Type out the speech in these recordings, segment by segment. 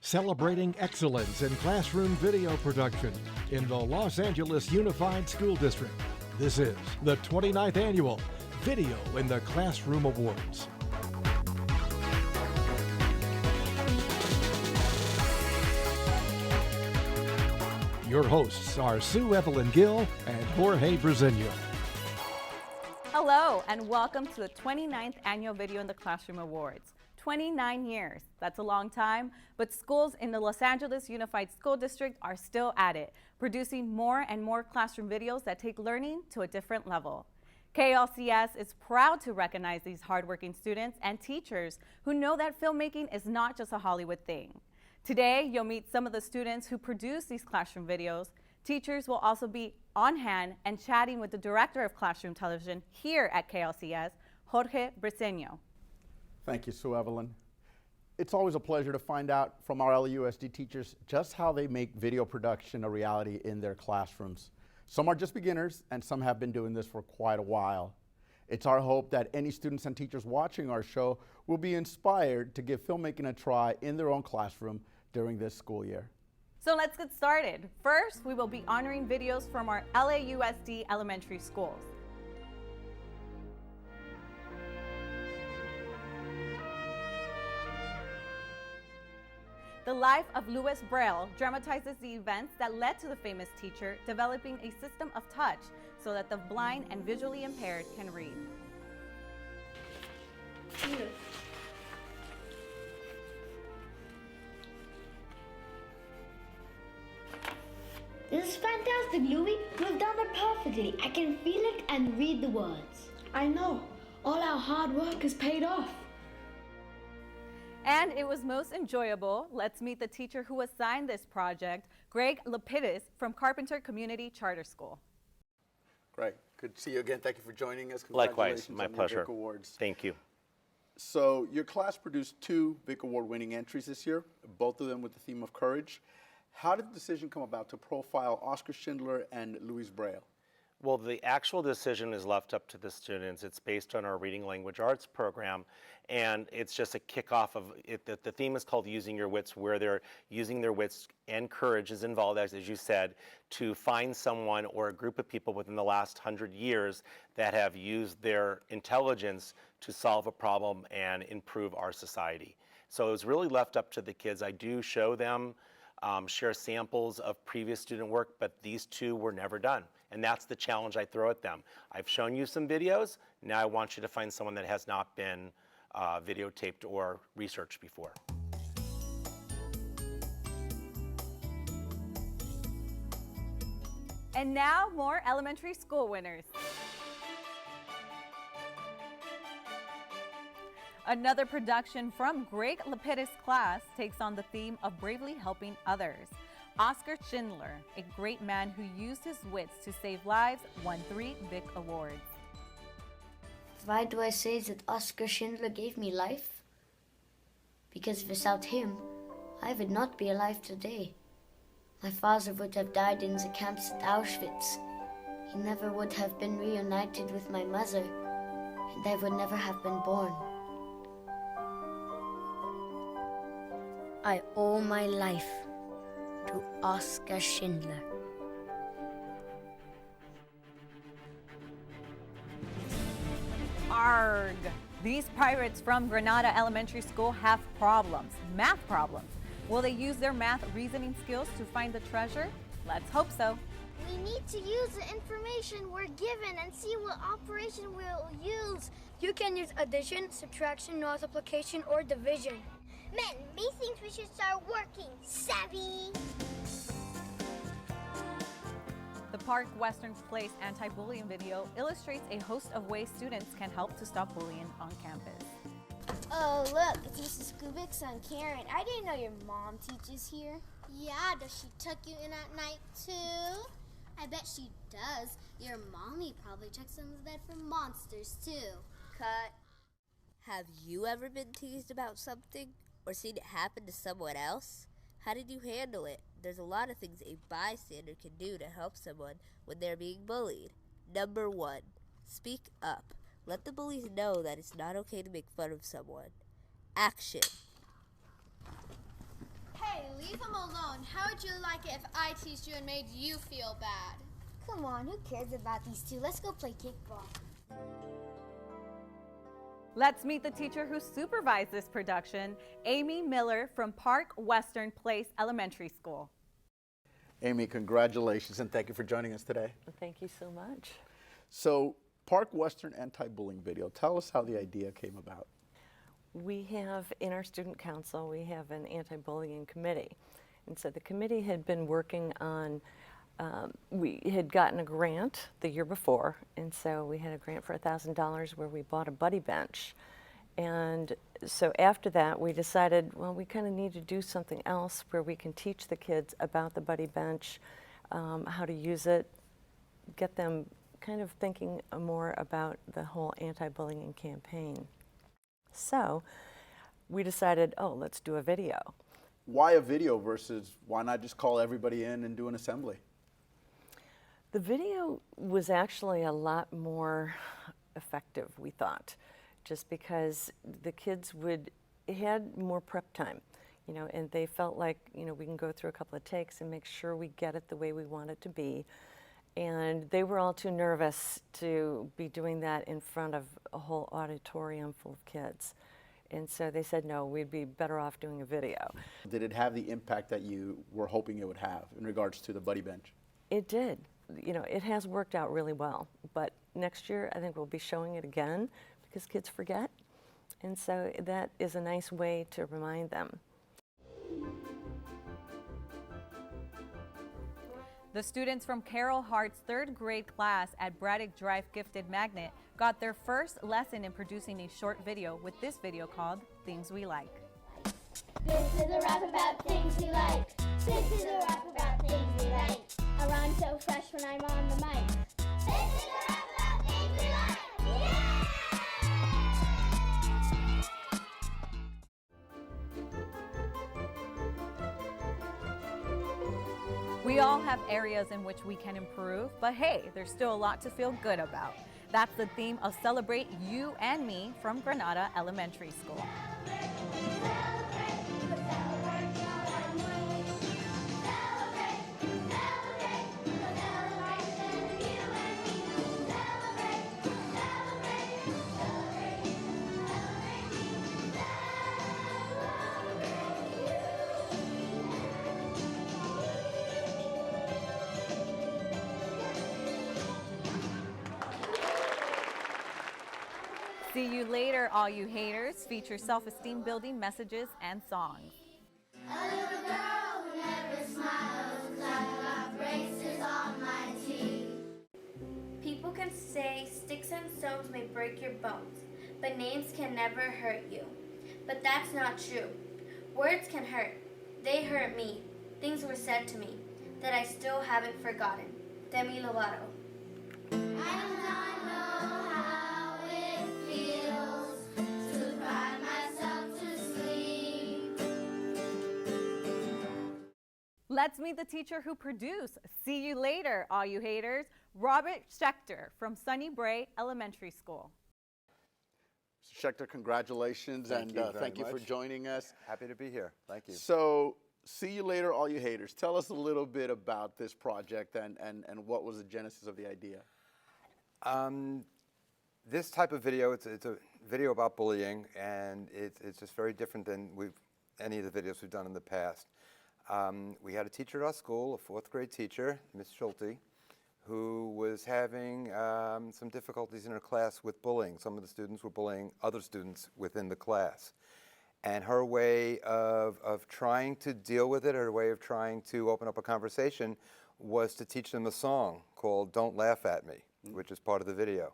celebrating excellence in classroom video production in the Los Angeles Unified School District. This is the 29th Annual Video in the Classroom Awards. Your hosts are Sue Evelyn Gill and Jorge Briseño. Hello, and welcome to the 29th Annual Video in the Classroom Awards. 29 years, that's a long time, but schools in the Los Angeles Unified School District are still at it, producing more and more classroom videos that take learning to a different level. KLCS is proud to recognize these hardworking students and teachers who know that filmmaking is not just a Hollywood thing. Today, you'll meet some of the students who produce these classroom videos. Teachers will also be on hand and chatting with the Director of Classroom Television here at KLCS, Jorge Briseño. Thank you, Sue Evelyn. It's always a pleasure to find out from our LAUSD teachers just how they make video production a reality in their classrooms. Some are just beginners, and some have been doing this for quite a while. It's our hope that any students and teachers watching our show will be inspired to give filmmaking a try in their own classroom during this school year. So let's get started. First, we will be honoring videos from our LAUSD elementary schools. The life of Louis Braille dramatizes the events that led to the famous teacher developing a system of touch so that the blind and visually impaired can read. This is fantastic, Louis. You've done it perfectly. I can feel it and read the words. I know. All our hard work has paid off. And it was most enjoyable. Let's meet the teacher who assigned this project, Greg Lapidus from Carpenter Community Charter School. Greg, good to see you again. Thank you for joining us. Likewise, my pleasure. Vic Awards. Thank you. So your class produced 2 Vic Award winning entries this year, both of them with the theme of courage. How did the decision come about to profile Oscar Schindler and Louis Braille? Well, the actual decision is left up to the students. It's based on our Reading Language Arts program, and it's just a kickoff of it. The theme is called Using Your Wits, where they're using their wits, and courage is involved, as you said, to find someone or a group of people within the last 100 years that have used their intelligence to solve a problem and improve our society. So it was really left up to the kids. I do show them, share samples of previous student work, but these 2 were never done. And that's the challenge I throw at them. I've shown you some videos. Now I want you to find someone that has not been videotaped or researched before. And now, more elementary school winners. Another production from Greg Lapidus' class takes on the theme of bravely helping others. Oscar Schindler, a great man who used his wits to save lives, won 3 Vic Awards. Why do I say that Oscar Schindler gave me life? Because without him, I would not be alive today. My father would have died in the camps at Auschwitz. He never would have been reunited with my mother, and I would never have been born. I owe my life to Oscar Schindler. Arg! These pirates from Granada Elementary School have problems, math problems. Will they use their math reasoning skills to find the treasure? Let's hope so. We need to use the information we're given and see what operation we'll use. You can use addition, subtraction, multiplication, or division. Men, methinks we should start working. Savvy! The Park Western Place anti-bullying video illustrates a host of ways students can help to stop bullying on campus. Oh, look, it's Mrs. Kubik's son, Karen. I didn't know your mom teaches here. Yeah, does she tuck you in at night too? I bet she does. Your mommy probably checks under the bed for monsters too. Cut. Have you ever been teased about something or seen it happen to someone else? How did you handle it? There's a lot of things a bystander can do to help someone when they're being bullied. Number 1, speak up. Let the bullies know that it's not okay to make fun of someone. Action. Hey, home alone. How would you like it if I teased you and made you feel bad? Come on, who cares about these two? Let's go play kickball. Let's meet the teacher who supervised this production, Amy Miller from Park Western Place Elementary School. Amy, congratulations and thank you for joining us today. Thank you so much. So, Park Western Anti-Bullying Video, tell us how the idea came about. We have, in our student council, we have an anti-bullying committee. And so the committee had been working on, we had gotten a grant the year before, and so we had a grant for $1,000 where we bought a buddy bench. And so after that, we decided, well, we kind of need to do something else where we can teach the kids about the buddy bench, how to use it, get them kind of thinking more about the whole anti-bullying campaign. So we decided, oh, let's do a video. Why a video versus why not just call everybody in and do an assembly? The video was actually a lot more effective, we thought, just because the kids had more prep time, you know, and they felt like, you know, we can go through a couple of takes and make sure we get it the way we want it to be. And they were all too nervous to be doing that in front of a whole auditorium full of kids. And so they said, no, we'd be better off doing a video. Did it have the impact that you were hoping it would have in regards to the buddy bench? It did. You know, it has worked out really well. But next year, I think we'll be showing it again because kids forget. And so that is a nice way to remind them. The students from Carol Hart's third grade class at Braddock Drive Gifted Magnet got their first lesson in producing a short video with this video called Things We Like. This is a rap about things we like. This is a rap about things we like. I rhyme so fresh when I'm on the mic. This is a rap about things we like. Yeah! We all have areas in which we can improve, but hey, there's still a lot to feel good about. That's the theme of Celebrate You and Me from Granada Elementary School. See You Later, All You Haters features self-esteem building messages and songs. A little girl who never smiles, I've got braces on my teeth. People can say sticks and stones may break your bones, but names can never hurt you. But that's not true. Words can hurt. They hurt me. Things were said to me that I still haven't forgotten. Demi Lovato. Let's meet the teacher who produced See You Later, All You Haters, Robert Schechter from Sunny Bray Elementary School. Mr. Schechter, congratulations and thank you for joining us. Happy to be here. Thank you. So, See You Later, All You Haters. Tell us a little bit about this project and what was the genesis of the idea. This type of video, it's a video about bullying, and it's just very different than any of the videos we've done in the past. We had a teacher at our school, a fourth grade teacher, Miss Schulte, who was having some difficulties in her class with bullying. Some of the students were bullying other students within the class. And her way of trying to deal with it, her way of trying to open up a conversation, was to teach them a song called Don't Laugh at Me, which is part of the video.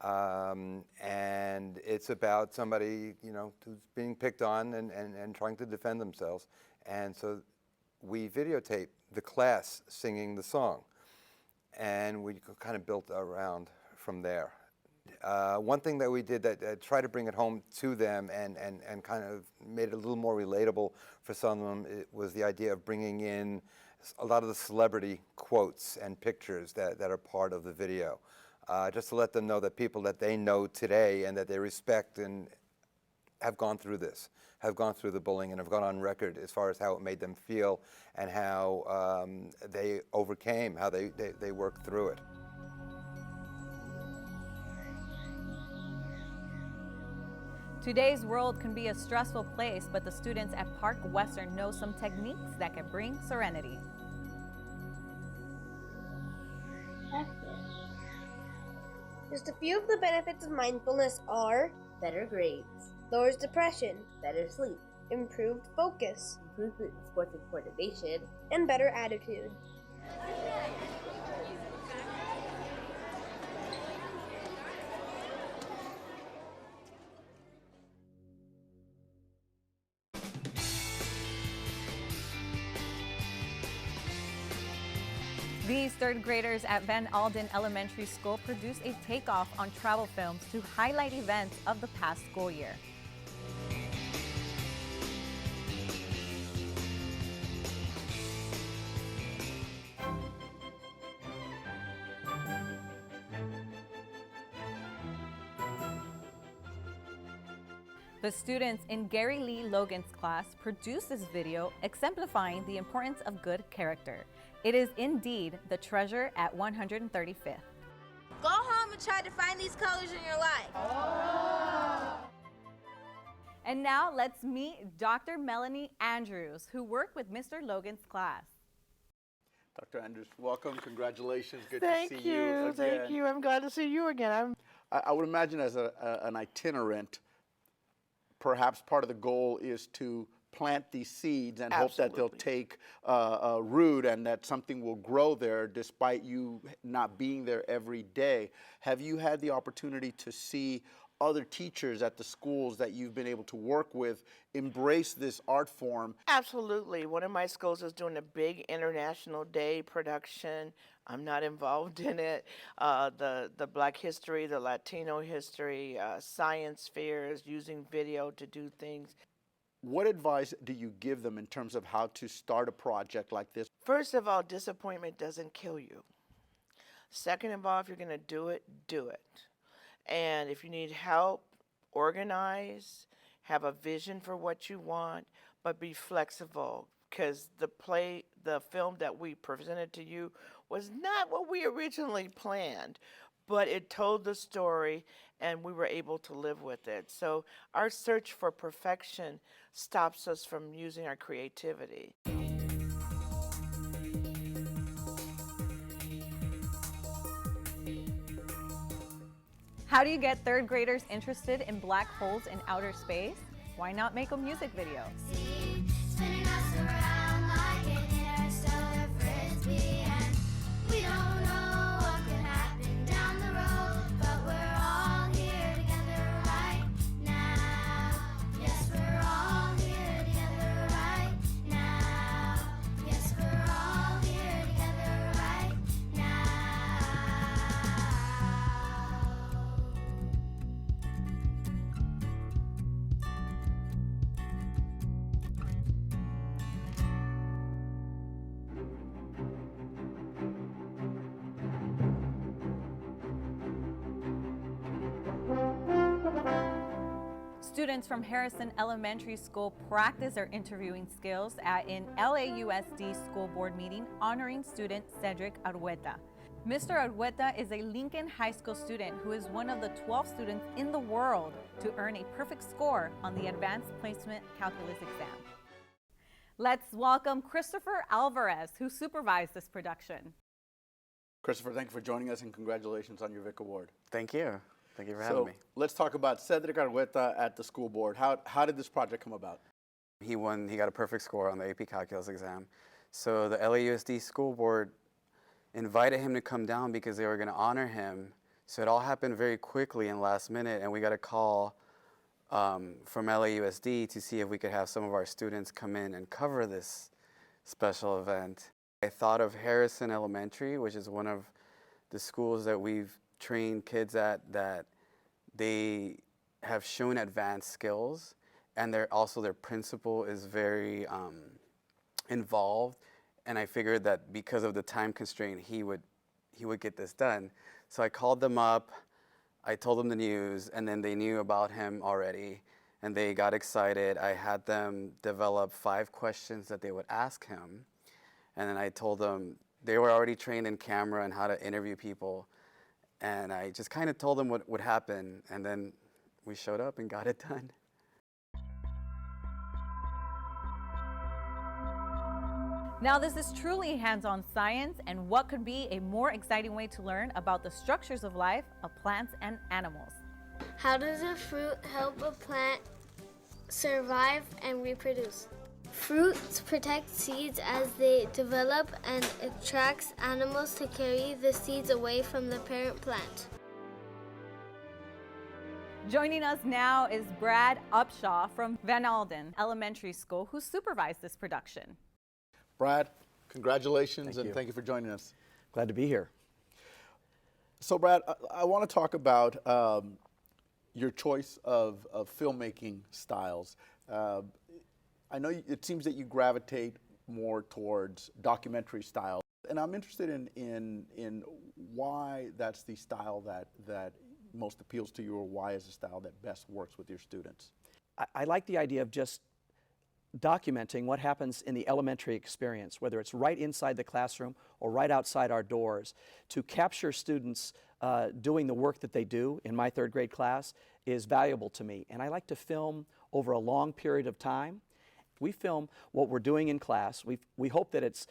And it's about somebody, you know, who's being picked on and trying to defend themselves. And so we videotaped the class singing the song, and we kind of built around from there. One thing that we did that tried to bring it home to them and kind of made it a little more relatable for some of them, it was the idea of bringing in a lot of the celebrity quotes and pictures that are part of the video, just to let them know that people that they know today and that they respect and have gone through this, have gone through the bullying and have gone on record as far as how it made them feel and how they overcame, how they worked through it. Today's world can be a stressful place, but the students at Park Western know some techniques that can bring serenity. Just a few of the benefits of mindfulness are better grades, lowers depression, better sleep, improved focus, improvement in sports and coordination, and better attitude. These third graders at Van Alden Elementary School produced a takeoff on travel films to highlight events of the past school year. The students in Gary Lee Logan's class produced this video exemplifying the importance of good character. It is indeed the treasure at 135th. Go home and try to find these colors in your life. And now let's meet Dr. Melanie Andrews, who worked with Mr. Logan's class. Dr. Andrews, welcome. Congratulations. Good Thank to see you again. Thank you. I'm glad to see you again. I would imagine as an itinerant, perhaps part of the goal is to plant these seeds and hope that they'll take root and that something will grow there despite you not being there every day. Have you had the opportunity to see other teachers at the schools that you've been able to work with embrace this art form? Absolutely. One of my schools is doing a big International Day production. I'm not involved in it. The Black history, the Latino history, science fairs, using video to do things. What advice do you give them in terms of how to start a project like this? First of all, disappointment doesn't kill you. Second of all, if you're going to do it, do it. And if you need help, organize, have a vision for what you want, but be flexible, because the film that we presented to you was not what we originally planned, but it told the story and we were able to live with it. So our search for perfection stops us from using our creativity. How do you get third graders interested in black holes in outer space? Why not make a music video? Spinning us around like an interstellar frisbee, and we don't know what could happen down the road, but we're all here together right now. Yes, we're all here together right now. Yes, we're all here together right now. Students from Harrison Elementary School practice their interviewing skills at an LAUSD school board meeting honoring student Cedric Argueta. Mr. Argueta is a Lincoln High School student who is one of the 12 students in the world to earn a perfect score on the Advanced Placement Calculus exam. Let's welcome Christopher Alvarez, who supervised this production. Christopher, thank you for joining us and congratulations on your Vic Award. Thank you. Thank you for having me. Let's talk about Cedric Argueta at the school board. How did this project come about? He got a perfect score on the AP Calculus exam. So the LAUSD school board invited him to come down because they were going to honor him. So it all happened very quickly and last minute, and we got a call from LAUSD to see if we could have some of our students come in and cover this special event. I thought of Harrison Elementary, which is one of the schools that we've trained kids at, that they have shown advanced skills, and their principal is very involved, and I figured that because of the time constraint, he would get this done. So I called them up, I told them the news, and then they knew about him already, and they got excited. I had them develop 5 questions that they would ask him, and then I told them they were already trained in camera and how to interview people, and I just kind of told them what would happen, and then we showed up and got it done. Now this is truly hands-on science, and what could be a more exciting way to learn about the structures of life of plants and animals? How does a fruit help a plant survive and reproduce? Fruits protect seeds as they develop and attracts animals to carry the seeds away from the parent plant. Joining us now is Brad Upshaw from Van Alden Elementary School, who supervised this production. Brad, congratulations and thank you for joining us. Glad to be here. So Brad, I want to talk about your choice of filmmaking styles. I know it seems that you gravitate more towards documentary style, and I'm interested in why that's the style that most appeals to you, or why is the style that best works with your students? I like the idea of just documenting what happens in the elementary experience, whether it's right inside the classroom or right outside our doors. To capture students doing the work that they do in my 3rd grade class is valuable to me. And I like to film over a long period of time. We film what we're doing in class. We hope that it's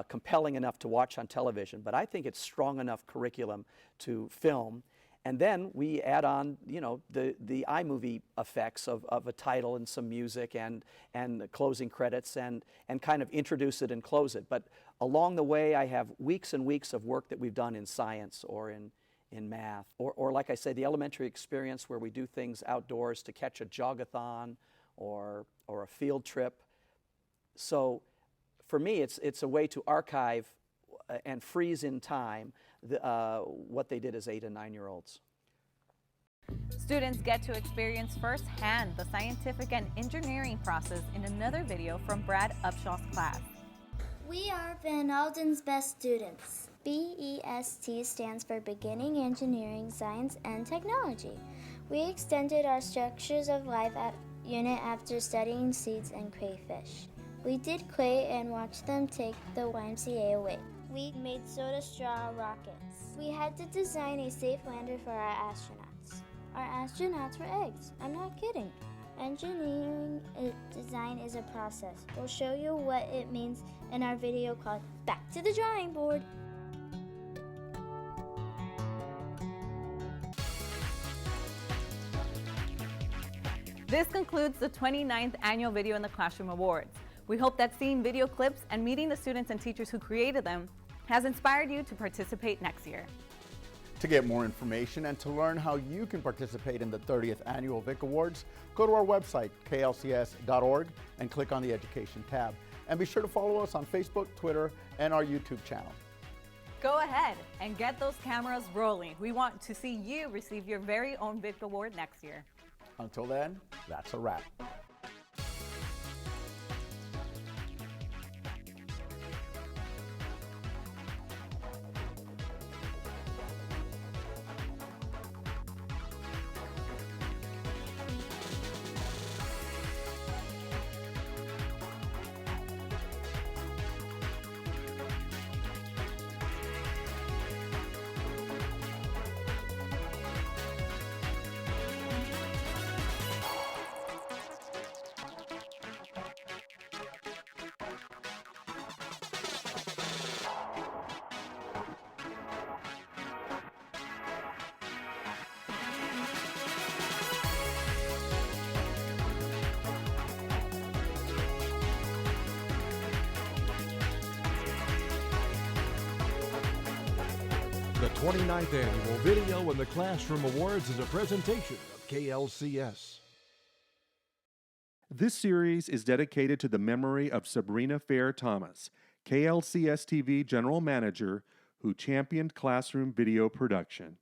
compelling enough to watch on television, but I think it's strong enough curriculum to film. And then we add on, you know, the iMovie effects of a title and some music and the closing credits and kind of introduce it and close it. But along the way, I have weeks and weeks of work that we've done in science or in math, or like I say, the elementary experience where we do things outdoors to catch a jogathon or a field trip. So for me, it's a way to archive and freeze in time what they did as 8- and 9-year-olds. Students get to experience firsthand the scientific and engineering process in another video from Brad Upshaw's class. We are Van Alden's best students. BEST stands for Beginning Engineering, Science, and Technology. We extended our structures of life unit after studying seeds and crayfish. We did clay and watched them take the YMCA away. We made soda straw rockets. We had to design a safe lander for our astronauts. Our astronauts were eggs. I'm not kidding. Engineering design is a process. We'll show you what it means in our video called Back to the Drawing Board. This concludes the 29th Annual Video in the Classroom Awards. We hope that seeing video clips and meeting the students and teachers who created them has inspired you to participate next year. To get more information and to learn how you can participate in the 30th Annual Vic Awards, go to our website, klcs.org, and click on the Education tab. And be sure to follow us on Facebook, Twitter, and our YouTube channel. Go ahead and get those cameras rolling. We want to see you receive your very own Vic Award next year. Until then, that's a wrap. The 29th Annual Video in the Classroom Awards is a presentation of KLCS. This series is dedicated to the memory of Sabrina Fair Thomas, KLCS TV General Manager, who championed classroom video production.